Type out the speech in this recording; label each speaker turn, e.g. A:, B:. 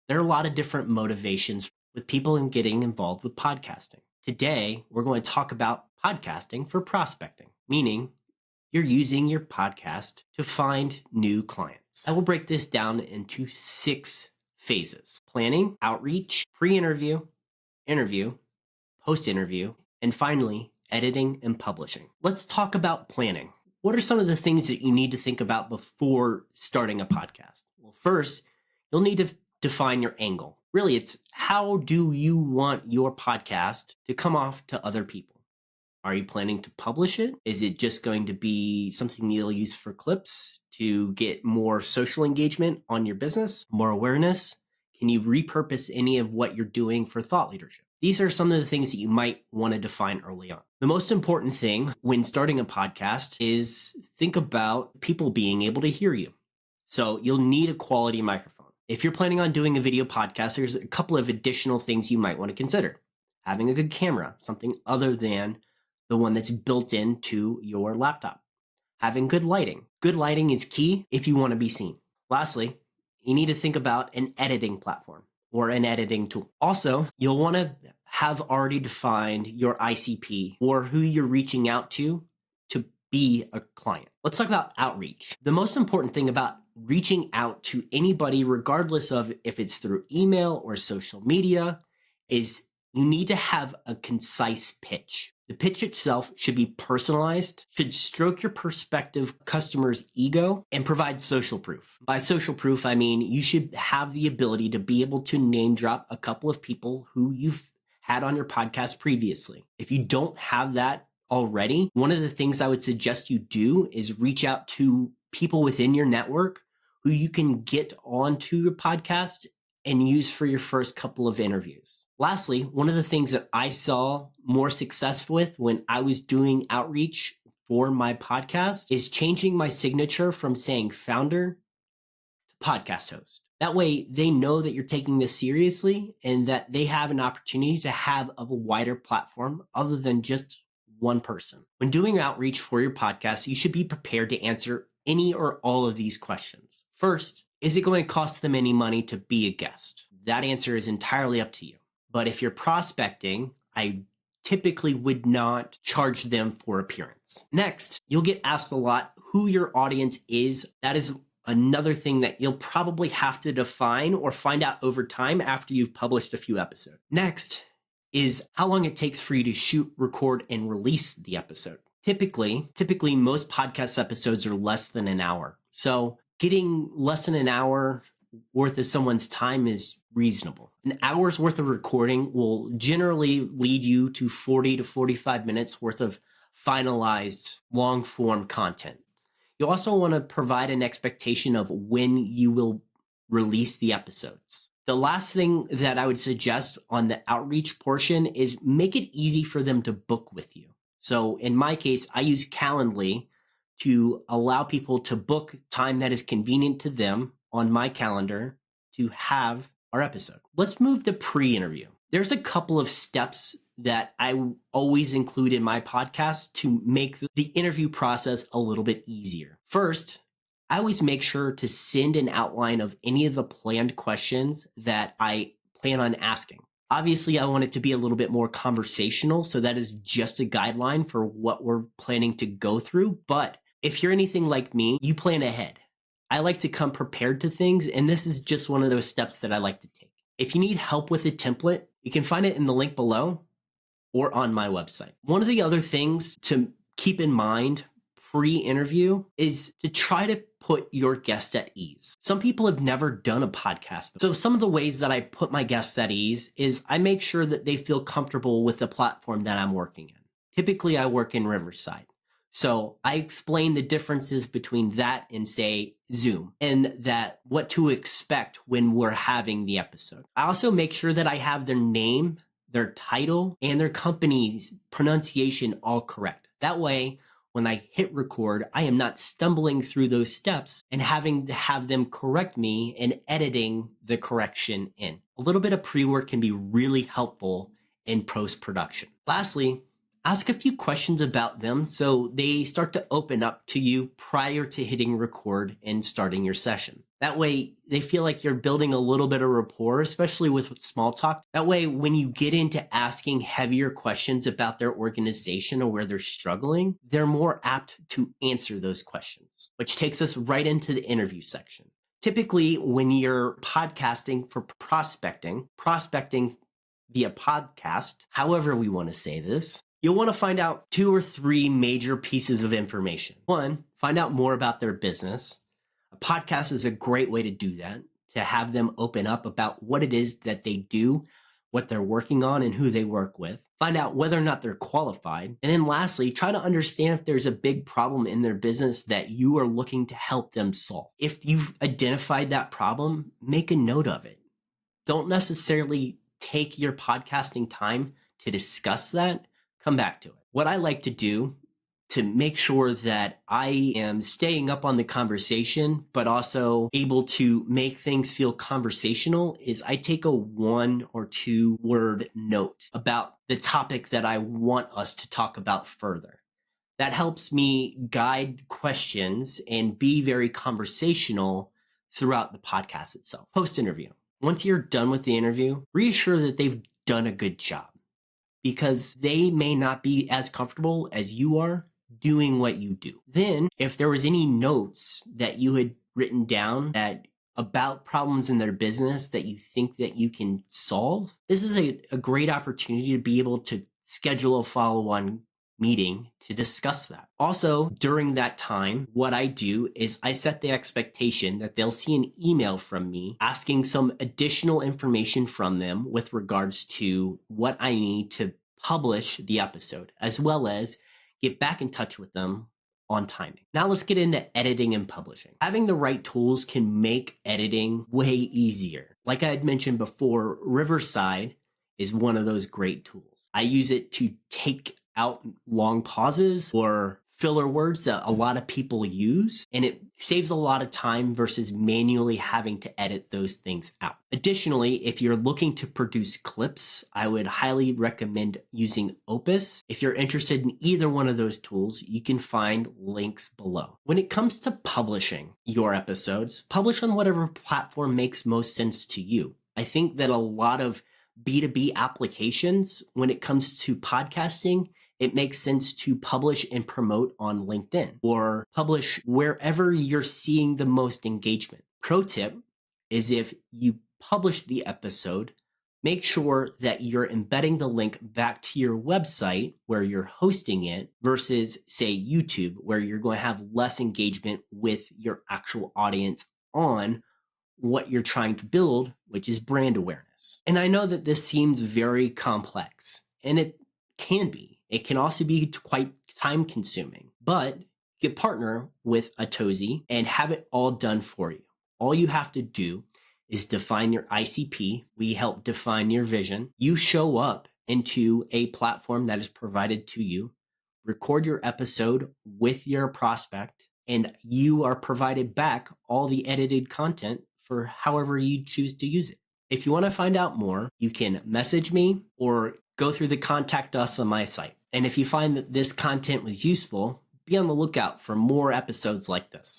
A: There are a lot of different motivations with people in getting involved with podcasting. Today, we're going to talk about podcasting for prospecting, meaning you're using your podcast to find new clients. I will break this down into 6 phases: planning, outreach, pre-interview, interview, post-interview, and finally, editing and publishing. Let's talk about planning. What are some of the things that you need to think about before starting a podcast? Well, first, you'll need to define your angle. Really, it's how do you want your podcast to come off to other people? Are you planning to publish it? Is it just going to be something you'll use for clips to get more social engagement on your business, more awareness? Can you repurpose any of what you're doing for thought leadership? These are some of the things that you might want to define early on. The most important thing when starting a podcast is think about people being able to hear you. So you'll need a quality microphone. If you're planning on doing a video podcast, there's a couple of additional things you might want to consider. Having a good camera, something other than the one that's built into your laptop. Having good lighting. Good lighting is key if you want to be seen. Lastly, you need to think about an editing platform or an editing tool. Also, you'll want to have already defined your ICP or who you're reaching out to be a client. Let's talk about outreach. The most important thing about reaching out to anybody, regardless of if it's through email or social media, is you need to have a concise pitch. The pitch itself should be personalized, should stroke your prospective customer's ego, and provide social proof. By social proof, I mean you should have the ability to be able to name drop a couple of people who you've had on your podcast previously. If you don't have that already, one of the things I would suggest you do is reach out to people within your network who you can get onto your podcast and use for your first couple of interviews. Lastly, one of the things that I saw more success with when I was doing outreach for my podcast is changing my signature from saying founder to podcast host. That way they know that you're taking this seriously and that they have an opportunity to have a wider platform other than just one person. When doing outreach for your podcast, you should be prepared to answer any or all of these questions. First, is it going to cost them any money to be a guest? That answer is entirely up to you. But if you're prospecting, I typically would not charge them for appearance. Next, you'll get asked a lot who your audience is. That is another thing that you'll probably have to define or find out over time after you've published a few episodes. Next is how long it takes for you to shoot, record, and release the episode. Typically, most podcast episodes are less than an hour. So getting less than an hour worth of someone's time is reasonable. An hour's worth of recording will generally lead you to 40 to 45 minutes worth of finalized long form content. You also want to provide an expectation of when you will release the episodes. The last thing that I would suggest on the outreach portion is make it easy for them to book with you. So in my case, I use Calendly to allow people to book time that is convenient to them on my calendar to have our episode. Let's move to pre-interview. There's a couple of steps that I always include in my podcast to make the interview process a little bit easier. First, I always make sure to send an outline of any of the planned questions that I plan on asking. Obviously, I want it to be a little bit more conversational, so that is just a guideline for what we're planning to go through. But if you're anything like me, you plan ahead. I like to come prepared to things, and this is just one of those steps that I like to take. If you need help with a template, you can find it in the link below or on my website. One of the other things to keep in mind pre-interview is to try to put your guest at ease. Some people have never done a podcast. So some of the ways that I put my guests at ease is I make sure that they feel comfortable with the platform that I'm working in. Typically, I work in Riverside. So I explain the differences between that and, say, Zoom, and that what to expect when we're having the episode. I also make sure that I have their name, their title, and their company's pronunciation all correct. That way, when I hit record, I am not stumbling through those steps and having to have them correct me and editing the correction in. A little bit of pre-work can be really helpful in post-production. Lastly, ask a few questions about them so they start to open up to you prior to hitting record and starting your session. That way they feel like you're building a little bit of rapport, especially with small talk. That way, when you get into asking heavier questions about their organization or where they're struggling, they're more apt to answer those questions, which takes us right into the interview section. Typically, when you're podcasting for prospecting via podcast, however we want to say this, you'll want to find out 2 or 3 major pieces of information. One, find out more about their business. A podcast is a great way to do that, to have them open up about what it is that they do, what they're working on, and who they work with. Find out whether or not they're qualified. And then lastly, try to understand if there's a big problem in their business that you are looking to help them solve. If you've identified that problem, make a note of it. Don't necessarily take your podcasting time to discuss that. Come back to it. What I like to do to make sure that I am staying up on the conversation, but also able to make things feel conversational, is I take a 1 or 2 word note about the topic that I want us to talk about further. That helps me guide questions and be very conversational throughout the podcast itself. Post interview. Once you're done with the interview, reassure that they've done a good job, because they may not be as comfortable as you are doing what you do. Then, if there was any notes that you had written down that about problems in their business that you think that you can solve, this is a great opportunity to be able to schedule a follow-on meeting to discuss that. Also, during that time, what I do is I set the expectation that they'll see an email from me asking some additional information from them with regards to what I need to publish the episode, as well as get back in touch with them on timing. Now let's get into editing and publishing. Having the right tools can make editing way easier. Like I had mentioned before, Riverside is one of those great tools. I use it to take out long pauses or filler words that a lot of people use, and it saves a lot of time versus manually having to edit those things out. Additionally, if you're looking to produce clips, I would highly recommend using Opus. If you're interested in either one of those tools, you can find links below. When it comes to publishing your episodes, publish on whatever platform makes most sense to you. I think that a lot of B2B applications, when it comes to podcasting, it makes sense to publish and promote on LinkedIn or publish wherever you're seeing the most engagement. Pro tip is, if you publish the episode, make sure that you're embedding the link back to your website where you're hosting it versus, say, YouTube, where you're going to have less engagement with your actual audience on what you're trying to build, which is brand awareness. And I know that this seems very complex, and it can be. It can also be quite time consuming, but you can partner with Autozy and have it all done for you. All you have to do is define your ICP. We help define your vision. You show up into a platform that is provided to you, record your episode with your prospect, and you are provided back all the edited content for however you choose to use it. If you want to find out more, you can message me or go through the contact us on my site. And if you find that this content was useful, be on the lookout for more episodes like this.